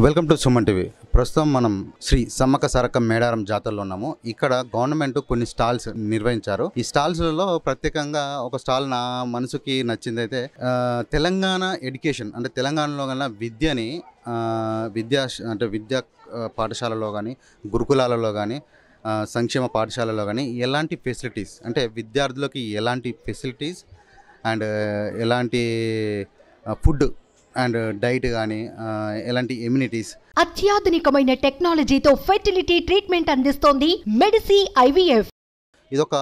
Welcome to Suman TV. ప్రస్తుతం మనం శ్రీ సమ్మక్క సారక్క మేడారం జాతరలో ఉన్నాము. ఇక్కడ గవర్నమెంట్ కొన్ని స్టాల్స్ నిర్వహించారు. ఈ స్టాల్స్లలో ప్రత్యేకంగా ఒక స్టాల్ నా మనసుకి నచ్చింది అయితే తెలంగాణ ఎడ్యుకేషన్ అంటే తెలంగాణలో కన్నా విద్యని విద్యా పాఠశాలలో కానీ గురుకులాలలో కానీ సంక్షేమ పాఠశాలలో కానీ ఎలాంటి ఫెసిలిటీస్ అంటే విద్యార్థులకి ఎలాంటి ఫెసిలిటీస్ అండ్ ఎలాంటి ఫుడ్ అండ్ డైట్ కానీ ఎలాంటి ఇమ్యూనిటీస్ అత్యాధునికమైన టెక్నాలజీతో ఫెర్టిలిటీ ట్రీట్మెంట్ అందిస్తోంది మెడిసి ఐవీఎఫ్. ఇదొక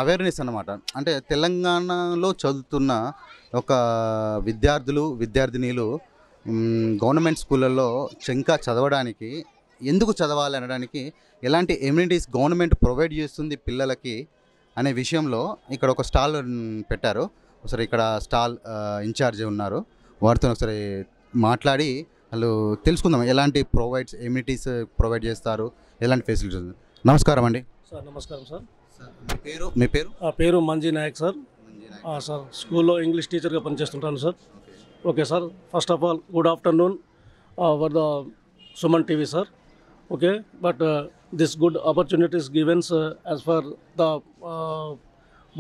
అవేర్నెస్ అన్నమాట. అంటే తెలంగాణలో చదువుతున్న ఒక విద్యార్థినీలు గవర్నమెంట్ స్కూళ్ళల్లో ఇంకా చదవడానికి ఎందుకు చదవాలి అనడానికి ఎలాంటి ఇమ్యూనిటీస్ గవర్నమెంట్ ప్రొవైడ్ చేస్తుంది పిల్లలకి అనే విషయంలో ఇక్కడ ఒక స్టాల్ పెట్టారు. ఒకసారి ఇక్కడ స్టాల్ ఇన్ఛార్జ్ ఉన్నారు, వారితో ఒకసారి మాట్లాడి వాళ్ళు తెలుసుకుందాం ఎలాంటి ఇమ్యూనిటీస్ ప్రొవైడ్ చేస్తారు, ఎలాంటి ఫెసిలిటీస్. నమస్కారం అండి. సార్ నమస్కారం సార్. మీ పేరు? పేరు మంజీ నాయక్ సార్. సార్ స్కూల్లో ఇంగ్లీష్ టీచర్గా పనిచేస్తుంటాను sir. Okay sir, first of all good afternoon for the Suman TV sir. Okay, but this good opportunities givens as for the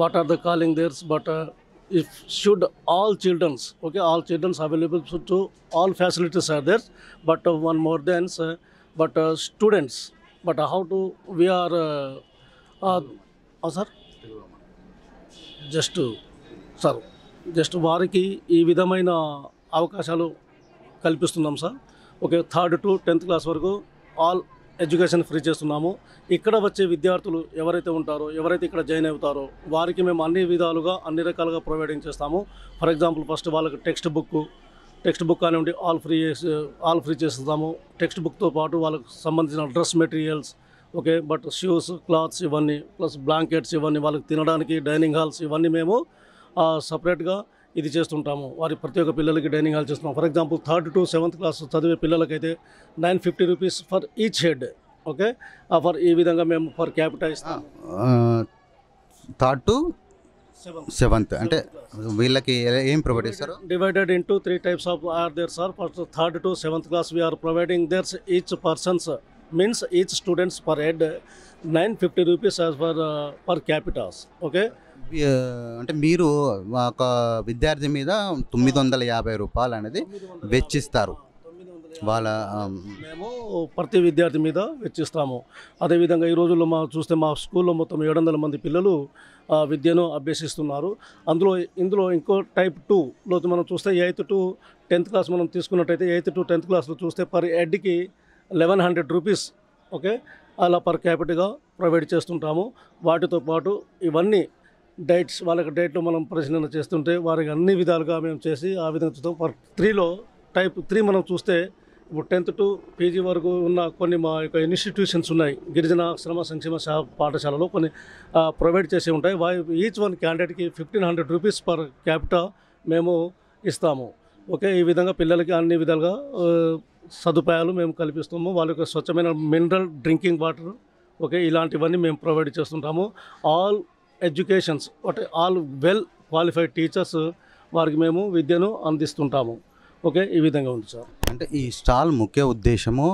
what are the calling theirs, but if should all children's, okay, all children's available to all facilities are there, but one more than but students, but how to we are sir just వారికి ఈ విధమైన అవకాశాలు కల్పిస్తున్నాం sir. Okay, 3rd to 10th class వరకు all education free చేస్తున్నాము. ఇక్కడ వచ్చే విద్యార్థులు ఎవరైతే ఉంటారో, ఎవరైతే ఇక్కడ జాయిన్ అవుతారో వారికి మేము అన్ని రకాలుగా ప్రొవైడింగ్ చేస్తాము. ఫర్ ఎగ్జాంపుల్ ఫస్ట్ వాళ్ళకి టెక్స్ట్ బుక్ కానివ్వండి ఆల్ ఫ్రీ చేస్తాము. టెక్స్ట్ బుక్తో పాటు వాళ్ళకు సంబంధించిన dress materials, okay, but shoes, clothes ఇవన్నీ ప్లస్ బ్లాంకెట్స్ ఇవన్నీ వాళ్ళకి తినడానికి డైనింగ్ హాల్స్ ఇవన్నీ మేము సపరేట్గా ఇది చేస్తుంటాము. వారి ప్రతి ఒక్క పిల్లలకి డైనింగ్ హాల్ చేస్తున్నాం. For example 3rd to 7th class చదివే పిల్లలకైతే 950 rupees for each head. Okay, for ఈ విధంగా మేము ఫర్ క్యాపిటల్ ఇస్తాం. 3rd to 7th అంటే వీళ్ళకి ఏం ప్రొవైడ్ చేస్తారు? Divided into 3 types of are there sir. First 3rd to 7th class we are providing theirs each persons means each students per head 950 rupees as per capitas. Okay, అంటే మీరు ఒక విద్యార్థి మీద 950 రూపాయలు అనేది వెచ్చిస్తారు వాళ్ళ మేము ప్రతి విద్యార్థి మీద వెచ్చిస్తాము. అదేవిధంగా ఈ రోజుల్లో చూస్తే మా స్కూల్లో మొత్తం 700 మంది పిల్లలు విద్యను అభ్యసిస్తున్నారు. ఇందులో ఇంకో టైప్ 2లో మనం చూస్తే 8th to 10th క్లాస్ మనం తీసుకున్నట్టయితే 8th to 10th క్లాస్లో చూస్తే పర్ హెడ్కి 1100 రూపీస్, ఓకే, అలా పర్ క్యాపిటల్గా ప్రొవైడ్ చేస్తుంటాము. వాటితో పాటు ఇవన్నీ డైట్స్ వాళ్ళకి డైట్లో మనం పరిశీలన చేస్తుంటే వారికి అన్ని విధాలుగా మేము చేసి ఆ విధంగా చూస్తాం. ఫర్ 3లో టైప్ 3 మనం చూస్తే ఇప్పుడు 10th to PG వరకు ఉన్న కొన్ని మా యొక్క ఇన్స్టిట్యూషన్స్ ఉన్నాయి. గిరిజన శ్రమ సంక్షేమ పాఠశాలలో కొన్ని ప్రొవైడ్ చేసి ఉంటాయి. ఈచ్ వన్ క్యాండిడేట్కి 1500 రూపీస్ పర్ క్యాపిటా మేము ఇస్తాము. ఓకే, ఈ విధంగా పిల్లలకి అన్ని విధాలుగా సదుపాయాలు మేము కల్పిస్తాము. వాళ్ళ యొక్క స్వచ్ఛమైన మినరల్ డ్రింకింగ్ వాటర్, ఓకే, ఇలాంటివన్నీ మేము ప్రొవైడ్ చేస్తుంటాము. ఆల్ ఎడ్యుకేషన్స్ అంటే ఆల్ వెల్ క్వాలిఫైడ్ టీచర్స్ వారికి మేము విద్యను అందిస్తుంటాము. ఓకే, ఈ విధంగా ఉంది సార్. అంటే ఈ స్టాల్ ముఖ్య ఉద్దేశము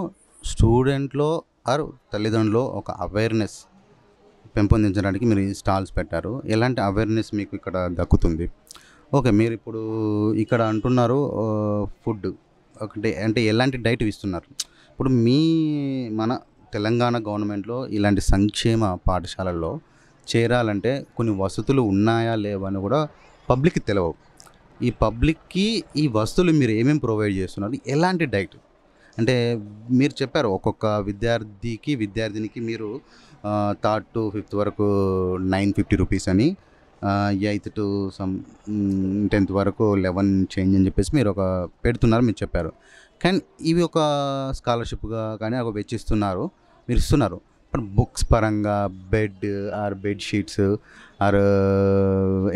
స్టూడెంట్లో ఆర్ తల్లిదండ్రులు ఒక అవేర్నెస్ పెంపొందించడానికి మీరు ఈ స్టాల్స్ పెట్టారు. ఎలాంటి అవేర్నెస్ మీకు ఇక్కడ దక్కుతుంది? ఓకే, మీరు ఇప్పుడు ఇక్కడ అంటున్నారు ఫుడ్ ఒకటి అంటే ఎలాంటి డైట్ ఇస్తున్నారు? ఇప్పుడు మన తెలంగాణ గవర్నమెంట్లో ఇలాంటి సంక్షేమ పాఠశాలల్లో చేరాలంటే కొన్ని వసతులు ఉన్నాయా లేవా అని కూడా పబ్లిక్కి తెలియవు. ఈ పబ్లిక్కి ఈ వసతులు మీరు ఏమేమి ప్రొవైడ్ చేస్తున్నారు, ఎలాంటి డైట్ అంటే మీరు చెప్పారు ఒక్కొక్క విద్యార్థినికి మీరు 3rd to 5th వరకు 950 రూపీస్ అని, 8th to 10th వరకు 11 చేంజ్ అని చెప్పేసి మీరు పెడుతున్నారు మీరు చెప్పారు. కానీ ఇవి ఒక స్కాలర్షిప్గా కానీ ఒక వెచ్చిస్తున్నారు, మీరు ఇస్తున్నారు. ఇప్పుడు బుక్స్ పరంగా బెడ్ షీట్స్ ఆర్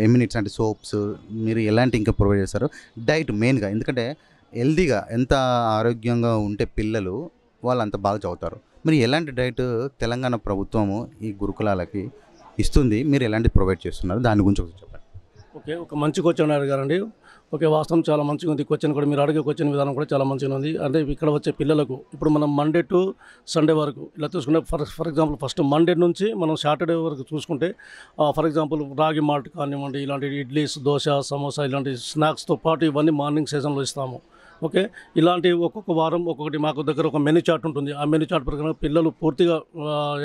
ఎమ్యూనిటీస్ అంటే సోప్స్ మీరు ఎలాంటి ఇంకా ప్రొవైడ్ చేస్తారు? డైట్ మెయిన్గా, ఎందుకంటే హెల్తీగా ఎంత ఆరోగ్యంగా ఉంటే పిల్లలు వాళ్ళు అంత బాగా చదువుతారు. మీరు ఎలాంటి డైట్ తెలంగాణ ప్రభుత్వము ఈ గురుకులాలకి ఇస్తుంది, మీరు ఎలాంటి ప్రొవైడ్ చేస్తున్నారు దాని గురించి ఒకసారి చెప్పండి. ఓకే, ఒక మంచి క్వశ్చన్ అడిగారండి. ఓకే, వాస్తవం చాలా మంచిగా ఉంది. క్వశ్చన్ కూడా మీరు అడిగే క్వశ్చన్ విధానం కూడా చాలా మంచిగా ఉంది. అంటే ఇక్కడ వచ్చే పిల్లలకు ఇప్పుడు మనం మండే టు సండే వరకు ఇలా చూసుకుంటే ఫర్ ఎగ్జాంపుల్ ఫస్ట్ మండే నుంచి మనం సాటర్డే వరకు చూసుకుంటే ఫర్ ఎగ్జాంపుల్ రాగి మాల్ట్ కానివ్వండి, ఇలాంటి ఇడ్లీస్, దోశ, సమోసా ఇలాంటి స్నాక్స్తో పాటు ఇవన్నీ మార్నింగ్ సెషన్లో ఇస్తాము. ఓకే, ఇలాంటి ఒక్కొక్క వారం ఒక్కొక్కటి మాకు దగ్గర ఒక మెనూ చార్ట్ ఉంటుంది. ఆ మెనూ చార్ట్ ప్రకారం పిల్లలు పూర్తిగా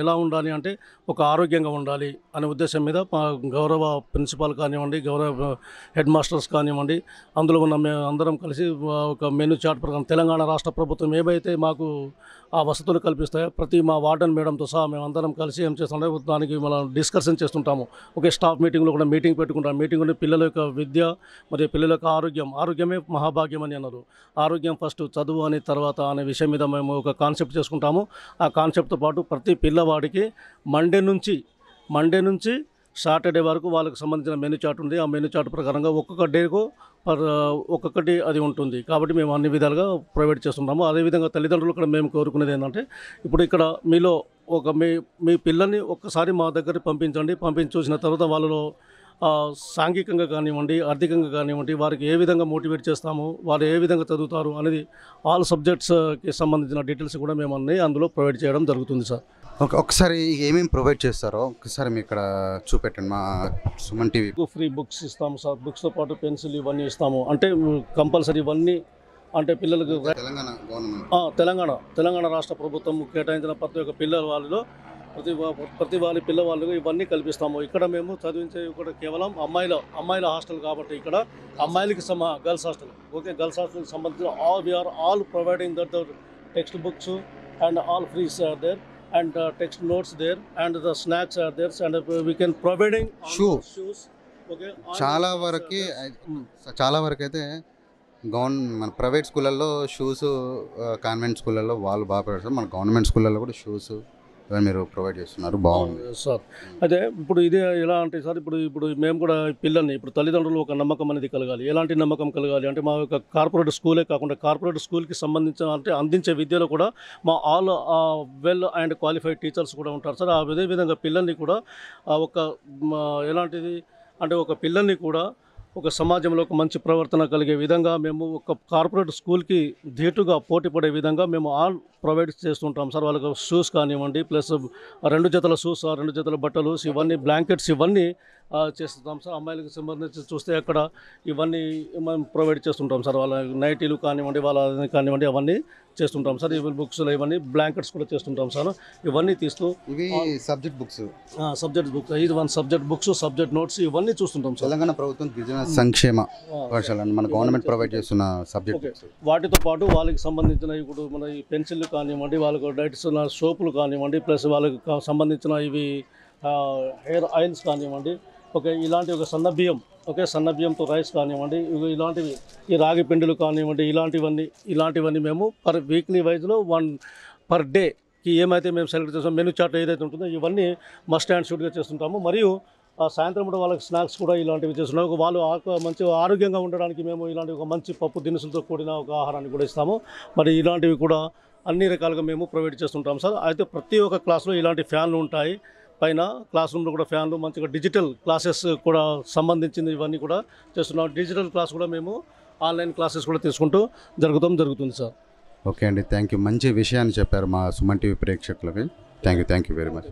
ఎలా ఉండాలి అంటే ఒక ఆరోగ్యంగా ఉండాలి అనే ఉద్దేశం మీద మా గౌరవ ప్రిన్సిపాల్ కానివ్వండి, గౌరవ హెడ్ మాస్టర్స్ కానివ్వండి, అందులో ఉన్న మేము అందరం కలిసి ఒక మెనూ చార్ట్ ప్రకారం తెలంగాణ రాష్ట్ర ప్రభుత్వం ఏవైతే మాకు ఆ వసతులు కల్పిస్తాయో ప్రతి మా వార్డెన్ మేడంతో సహా మేము అందరం కలిసి ఏం చేస్తుంటే దానికి మనం డిస్కషన్ చేస్తుంటాము. ఒకే స్టాఫ్ మీటింగ్లో కూడా మీటింగ్ పెట్టుకుంటాం. మీటింగ్ ఉంటే పిల్లల యొక్క విద్య మరియు పిల్లల యొక్క ఆరోగ్యమే మహాభాగ్యం అని అన్నారు. ఆరోగ్యం ఫస్ట్, చదువు అని తర్వాత అనే విషయం మీద మేము ఒక కాన్సెప్ట్ చేసుకుంటాము. ఆ కాన్సెప్ట్తో పాటు ప్రతి పిల్లవాడికి మండే నుంచి సాటర్డే వరకు వాళ్ళకి సంబంధించిన మెనూ చార్ట్ ఉంది. ఆ మెనూ చార్ట్ ప్రకారంగా ఒక్కొక్క డేకు ఒక్కొక్కటి అది ఉంటుంది. కాబట్టి మేము అన్ని విధాలుగా ప్రొవైడ్ చేస్తుంటాము. అదేవిధంగా తల్లిదండ్రులు కూడా మేము కోరుకునేది ఏంటంటే ఇప్పుడు ఇక్కడ మీలో మీ పిల్లల్ని ఒక్కసారి మా దగ్గరికి పంపించి చూసిన తర్వాత వాళ్ళలో సాంఘికంగా కానివ్వండి, ఆర్థికంగా కానివ్వండి, వారికి ఏ విధంగా మోటివేట్ చేస్తాము, వారు ఏ విధంగా చదువుతారు అనేది ఆల్ సబ్జెక్ట్స్కి సంబంధించిన డీటెయిల్స్ కూడా మేము అన్నీ అందులో ప్రొవైడ్ చేయడం జరుగుతుంది సార్. ఓకే, ఒకసారి ఏమేమి ప్రొవైడ్ చేస్తారో ఒకసారి మీ ఇక్కడ చూపెట్టండి మా సుమన్ టీవీ. ఫ్రీ బుక్స్ ఇస్తాము సార్. బుక్స్తో పాటు పెన్సిల్ ఇవన్నీ ఇస్తాము. అంటే కంపల్సరీ ఇవన్నీ అంటే పిల్లలకు తెలంగాణ రాష్ట్ర ప్రభుత్వం కేటాయించిన ప్రతి ఒక్క పిల్లల వాళ్ళలో ప్రతి పిల్లవాళ్ళకు ఇవన్నీ కల్పిస్తాము. ఇక్కడ మేము చదివించే కూడా కేవలం అమ్మాయిల హాస్టల్ కాబట్టి ఇక్కడ అమ్మాయిలకి గర్ల్స్ హాస్టల్. ఓకే, గర్ల్స్ హాస్టల్కి సంబంధించిన we are all providing that text books and all fees are there and text notes there and the snacks are there and we can providing shoes. Okay, చాలా వరకు అయితే మన private స్కూళ్ళల్లో shoes, convent స్కూళ్ళల్లో వాళ్ళు బాగా పెడతారు. మన గవర్నమెంట్ స్కూళ్ళల్లో కూడా షూస్ మీరు ప్రొవైడ్ చేస్తున్నారు, బాగుంది సార్. అయితే ఇప్పుడు ఇదే ఎలా అంటే సార్ ఇప్పుడు మేము కూడా పిల్లల్ని ఇప్పుడు తల్లిదండ్రులు ఒక నమ్మకం అనేది కలగాలి. ఎలాంటి నమ్మకం కలగాలి అంటే మా యొక్క కార్పొరేట్ స్కూలే కాకుండా కార్పొరేట్ స్కూల్కి సంబంధించిన అంటే అందించే విద్యలో కూడా మా all well and qualified teachers కూడా ఉంటారు సార్. అదే విధంగా పిల్లల్ని కూడా ఎలాంటిది అంటే ఒక పిల్లల్ని కూడా ఒక సమాజంలో ఒక మంచి ప్రవర్తన కలిగే విధంగా మేము ఒక కార్పొరేట్ స్కూల్కి ధీటుగా పోటీ పడే విధంగా మేము ఆల్ ప్రొవైడ్ చేస్తుంటాం సార్. వాళ్ళకి షూస్ కానివ్వండి, ప్లస్ 2 జతల షూస్, 2 జతల బట్టలు, ఇవన్నీ బ్లాంకెట్స్ ఇవన్నీ చేస్తుంటాం సార్. అమ్మాయిలకు సంబంధించి చూస్తే అక్కడ ఇవన్నీ మనం ప్రొవైడ్ చేస్తుంటాం సార్. వాళ్ళ నైటీలు కానివ్వండి, కానివ్వండి అవన్నీ చేస్తుంటాం సార్. ఇవి బుక్స్ ఇవన్నీ బ్లాంకెట్స్ కూడా చేస్తుంటాం సార్. ఇవన్నీ తీస్తూ ఇవి సబ్జెక్ట్ బుక్స్ ఇది సబ్జెక్ట్ బుక్స్, సబ్జెక్ట్ నోట్స్ ఇవన్నీ చూస్తుంటాం సార్. తెలంగాణ ప్రభుత్వం గిరిజన సంక్షేమ పాఠశాల మన గవర్నమెంట్ ప్రొవైడ్ చేస్తున్న సబ్జెక్ట్. వాటితో పాటు వాళ్ళకి సంబంధించిన ఇప్పుడు మన ఈ పెన్సిల్ కానివ్వండి, వాళ్ళకు డైట్స్ సోపులు కానివ్వండి, ప్లస్ వాళ్ళకి సంబంధించిన ఇవి హెయిర్ ఆయిల్స్ కానివ్వండి, ఓకే ఇలాంటి ఒక సన్న బియ్యంతో రైస్ కానివ్వండి, ఇలాంటివి ఈ రాగి పిండిలు కానివ్వండి, ఇలాంటివన్నీ మేము వీక్లీ వైజ్లో 1 per డేకి ఏమైతే మేము సెలెక్ట్ చేస్తాం మెనూ చార్ట్ ఏదైతే ఉంటుందో ఇవన్నీ మస్ట్ అండ్ షుడ్గా చేస్తుంటాము. మరియు సాయంత్రం కూడా వాళ్ళకి స్నాక్స్ కూడా ఇలాంటివి చేస్తున్నాం. వాళ్ళు మంచి ఆరోగ్యంగా ఉండడానికి మేము ఇలాంటి ఒక మంచి పప్పు దినుసులతో కూడిన ఒక ఆహారాన్ని కూడా ఇస్తాము. మరి ఇలాంటివి కూడా అన్ని రకాలుగా మేము ప్రొవైడ్ చేస్తుంటాం సార్. అయితే ప్రతి ఒక్క క్లాస్లో ఇలాంటి ఫ్యాన్లు ఉంటాయి. పైన క్లాస్ రూమ్లో కూడా ఫ్యాన్లు, మంచిగా డిజిటల్ క్లాసెస్ కూడా సంబంధించింది ఇవన్నీ కూడా చేస్తున్నాం. డిజిటల్ క్లాస్ కూడా మేము ఆన్లైన్ క్లాసెస్ కూడా తీసుకుంటూ జరుగుతుంది సార్. ఓకే అండి, థ్యాంక్ యూ. మంచి విషయాన్ని చెప్పారు మా సుమన్ టీవీ ప్రేక్షకులకి. Thank you very much.